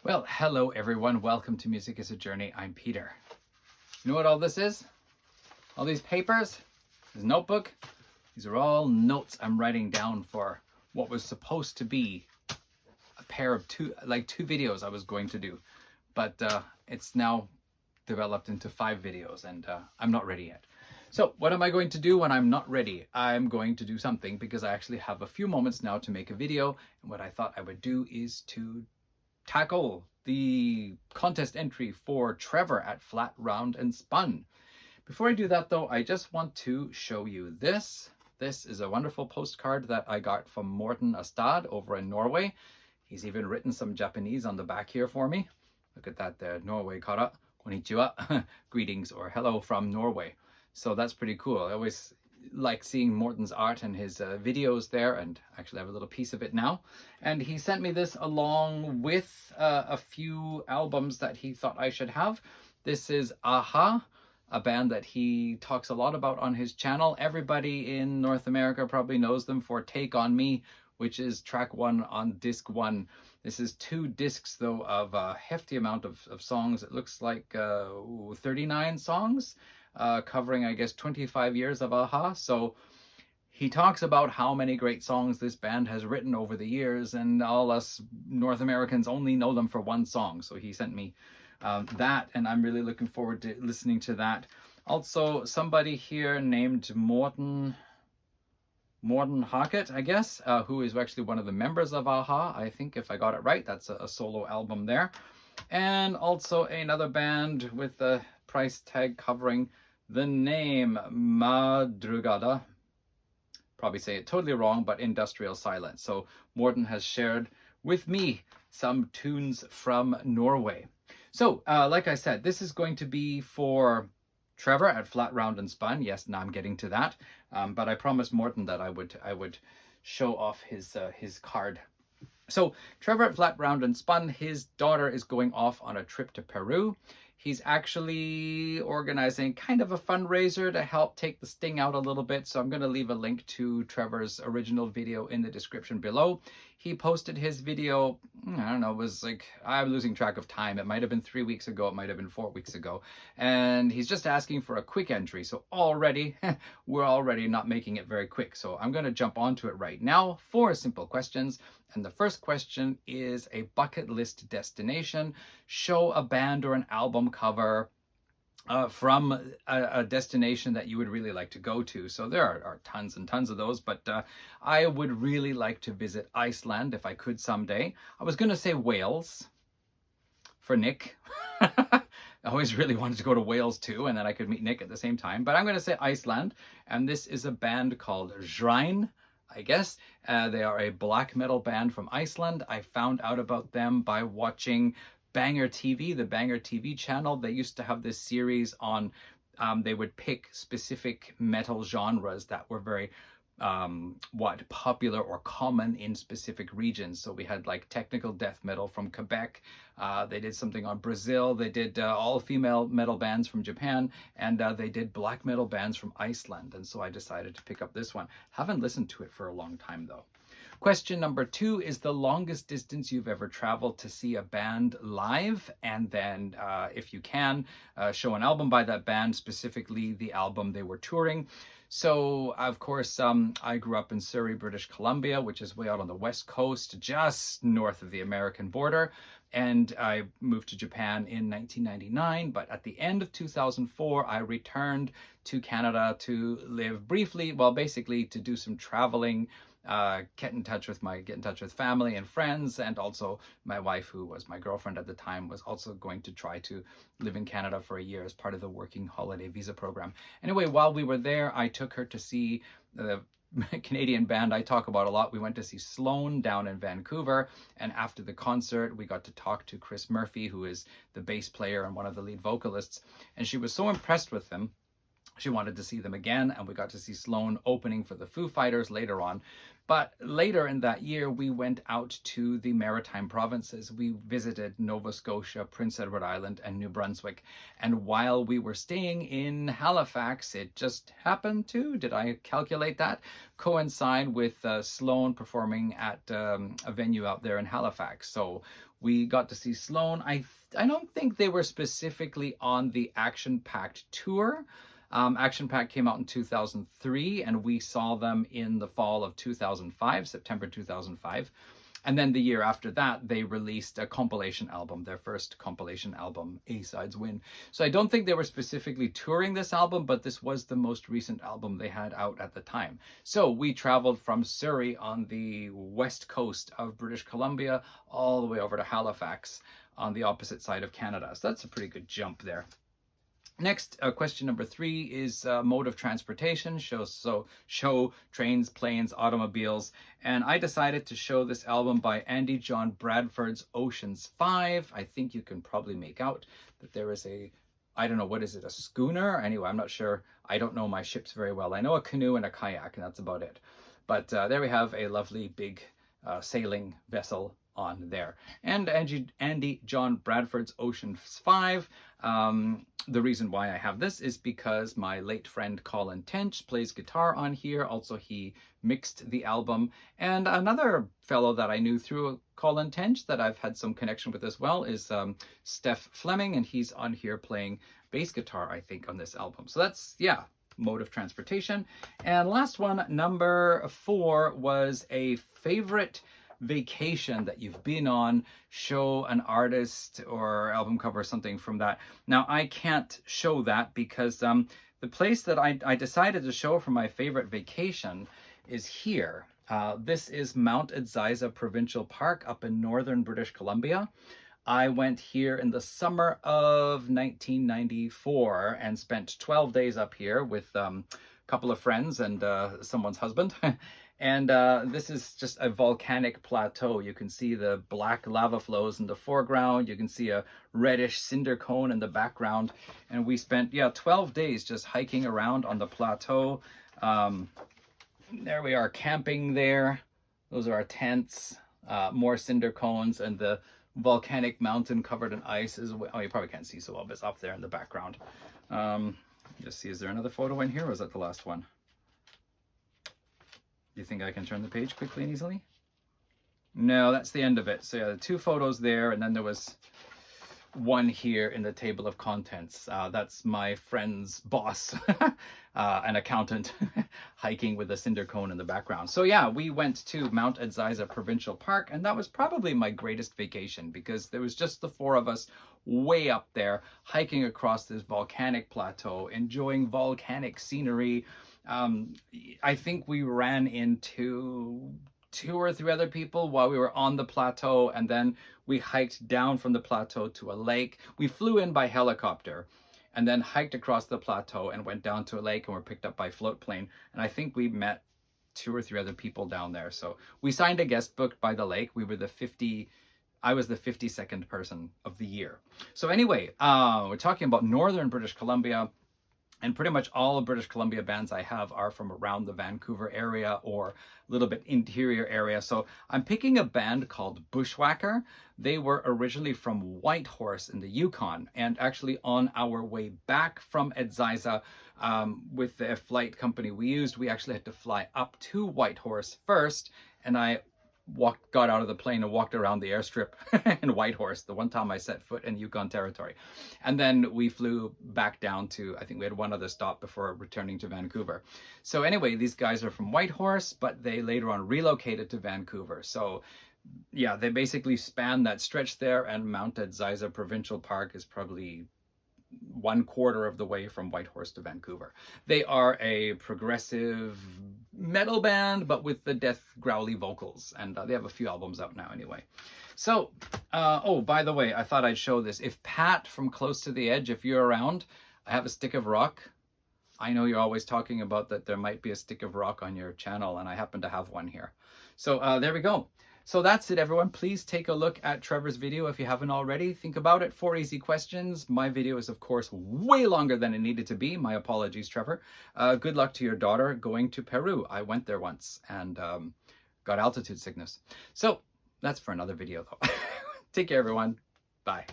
Well, hello everyone. Welcome to Music is a Journey. I'm Peter. You know what all this is? All these papers, this notebook, these are all notes I'm writing down for what was supposed to be a pair of two videos I was going to do. But it's now developed into 5 videos and I'm not ready yet. So what am I going to do when I'm not ready? I'm going to do something because I actually have a few moments now to make a video. And what I thought I would do is to tackle the contest entry for Trevor at Flat Round and Spun. Before I do that though, I just want to show you this. This is a wonderful postcard that I got from Morten Astad over in Norway. He's even written some Japanese on the back here for me. Look at that there, Norway kara, konnichiwa, greetings or hello from Norway. So that's pretty cool. I always like seeing Morten's art and his videos there, and actually I have a little piece of it now. And he sent me this along with a few albums that he thought I should have. This is Aha, a band that he talks a lot about on his channel. Everybody in North America probably knows them for Take On Me, which is track 1 on disc 1. This is 2 discs though of a hefty amount of songs. It looks like 39 songs. Covering, I guess, 25 years of Aha. So he talks about how many great songs this band has written over the years, and all us North Americans only know them for one song. So he sent me that, and I'm really looking forward to listening to that. Also, somebody here named Morten Hackett, I guess, who is actually one of the members of Aha. I think if I got it right, that's a solo album there. And also another band with the price tag covering the name Madrugada. Probably say it totally wrong, but Industrial Silence. So Morten has shared with me some tunes from Norway. So like I said, this is going to be for Trevor at Flat Round and Spun. Yes, now I'm getting to that. But I promised Morten that I would show off his card. So Trevor at Flat Round and Spun, his daughter is going off on a trip to Peru. He's actually organizing kind of a fundraiser to help take the sting out a little bit. So I'm going to leave a link to Trevor's original video in the description below. He posted his video, I don't know, it was like, I'm losing track of time. It might have been 3 weeks ago. It might have been 4 weeks ago. And he's just asking for a quick entry. So already, we're already not making it very quick. So I'm going to jump onto it right now. 4 simple questions. And the first question is a bucket list destination. Show a band or an album cover from a destination that you would really like to go to. So there are tons and tons of those, but I would really like to visit Iceland if I could someday. I was going to say Wales for Nick. I always really wanted to go to Wales too, and then I could meet Nick at the same time. But I'm going to say Iceland, and this is a band called Shrine. I guess they are a black metal band from Iceland. I found out about them by watching Banger TV, the Banger TV channel. They used to have this series on, they would pick specific metal genres that were very popular or common in specific regions. So we had like technical death metal from Quebec. They did something on Brazil. They did all female metal bands from Japan, and they did black metal bands from Iceland. And so I decided to pick up this one. Haven't listened to it for a long time though. Question number 2 is the longest distance you've ever traveled to see a band live, and then if you can, show an album by that band, specifically the album they were touring. So, of course, I grew up in Surrey, British Columbia, which is way out on the west coast, just north of the American border. And I moved to Japan in 1999, but at the end of 2004, I returned to Canada to live briefly, well, basically to do some traveling, get in touch with family and friends, and also my wife, who was my girlfriend at the time, was also going to try to live in Canada for a year as part of the working holiday visa program. Anyway, while we were there, I took her to see the Canadian band I talk about a lot. We went to see Sloan down in Vancouver, and after the concert we got to talk to Chris Murphy, who is the bass player and one of the lead vocalists, and she was so impressed with them She wanted to see them again, and we got to see Sloan opening for the Foo Fighters later on. But later in that year, we went out to the maritime provinces. We visited Nova Scotia, Prince Edward Island, and New Brunswick. And while we were staying in Halifax, it just happened to, did I calculate that, coincide with Sloan performing at a venue out there in Halifax. So we got to see Sloan. I don't think they were specifically on the Action Packed tour. Action Pack came out in 2003, and we saw them in the fall of 2005, September 2005. And then the year after that, they released a compilation album, their first compilation album, A-Sides Win. So I don't think they were specifically touring this album, but this was the most recent album they had out at the time. So we traveled from Surrey on the west coast of British Columbia all the way over to Halifax on the opposite side of Canada. So that's a pretty good jump there. Next, question number 3 is mode of transportation. Show trains, planes, automobiles. And I decided to show this album by Andy John Bradford's Oceans 5. I think you can probably make out that there is a, I don't know, what is it, a schooner? Anyway, I'm not sure. I don't know my ships very well. I know a canoe and a kayak, and that's about it. But there we have a lovely big sailing vessel on there. And Andy John Bradford's Oceans 5. The reason why I have this is because my late friend Colin Tench plays guitar on here. Also, he mixed the album. And another fellow that I knew through Colin Tench that I've had some connection with as well is Steph Fleming, and he's on here playing bass guitar, I think, on this album. So that's, yeah, mode of transportation. And last one, number 4, was a favorite vacation that you've been on. Show an artist or album cover or something from that. Now, I can't show that because the place that I decided to show for my favorite vacation is here. This is Mount Edsiza Provincial Park up in northern British Columbia. I went here in the summer of 1994 and spent 12 days up here with a couple of friends and someone's husband. And this is just a volcanic plateau. You can see the black lava flows in the foreground. You can see a reddish cinder cone in the background. And we spent, 12 days just hiking around on the plateau. There we are, camping there. Those are our tents, more cinder cones, and the volcanic mountain covered in ice is, oh, you probably can't see so well, but it's up there in the background. Just see, is there another photo in here, or was that the last one? Do you think I can turn the page quickly and easily? No, that's the end of it. So yeah, the 2 photos there, and then there was one here in the table of contents. That's my friend's boss, an accountant, hiking with a cinder cone in the background. So yeah, we went to Mount Edsiza Provincial Park, and that was probably my greatest vacation because there was just the 4 of us way up there, hiking across this volcanic plateau, enjoying volcanic scenery. I think we ran into 2 or 3 other people while we were on the plateau, and then we hiked down from the plateau to a lake. We flew in by helicopter and then hiked across the plateau and went down to a lake and were picked up by float plane. And I think we met 2 or 3 other people down there. So we signed a guest book by the lake. I was the 52nd person of the year. So anyway, we're talking about northern British Columbia. And pretty much all of British Columbia bands I have are from around the Vancouver area or a little bit interior area. So I'm picking a band called Bushwhacker. They were originally from Whitehorse in the Yukon. And actually on our way back from Edsiza, with the flight company we used, we actually had to fly up to Whitehorse first. And I got out of the plane and walked around the airstrip in Whitehorse, the one time I set foot in Yukon territory. And then we flew back down to, I think we had one other stop before returning to Vancouver. So anyway, these guys are from Whitehorse, but they later on relocated to Vancouver. So yeah, they basically span that stretch there, and Mount Edsiza Provincial Park is probably 1/4 of the way from Whitehorse to Vancouver. They are a progressive metal band, but with the death growly vocals, and they have a few albums out now anyway. So, oh, by the way, I thought I'd show this. If Pat from Close to the Edge, if you're around, I have a stick of rock. I know you're always talking about that there might be a stick of rock on your channel, and I happen to have one here. So there we go. So that's it, everyone. Please take a look at Trevor's video if you haven't already. Think about it. 4 easy questions. My video is, of course, way longer than it needed to be. My apologies, Trevor. Good luck to your daughter going to Peru. I went there once and got altitude sickness. So that's for another video, though. Take care, everyone. Bye.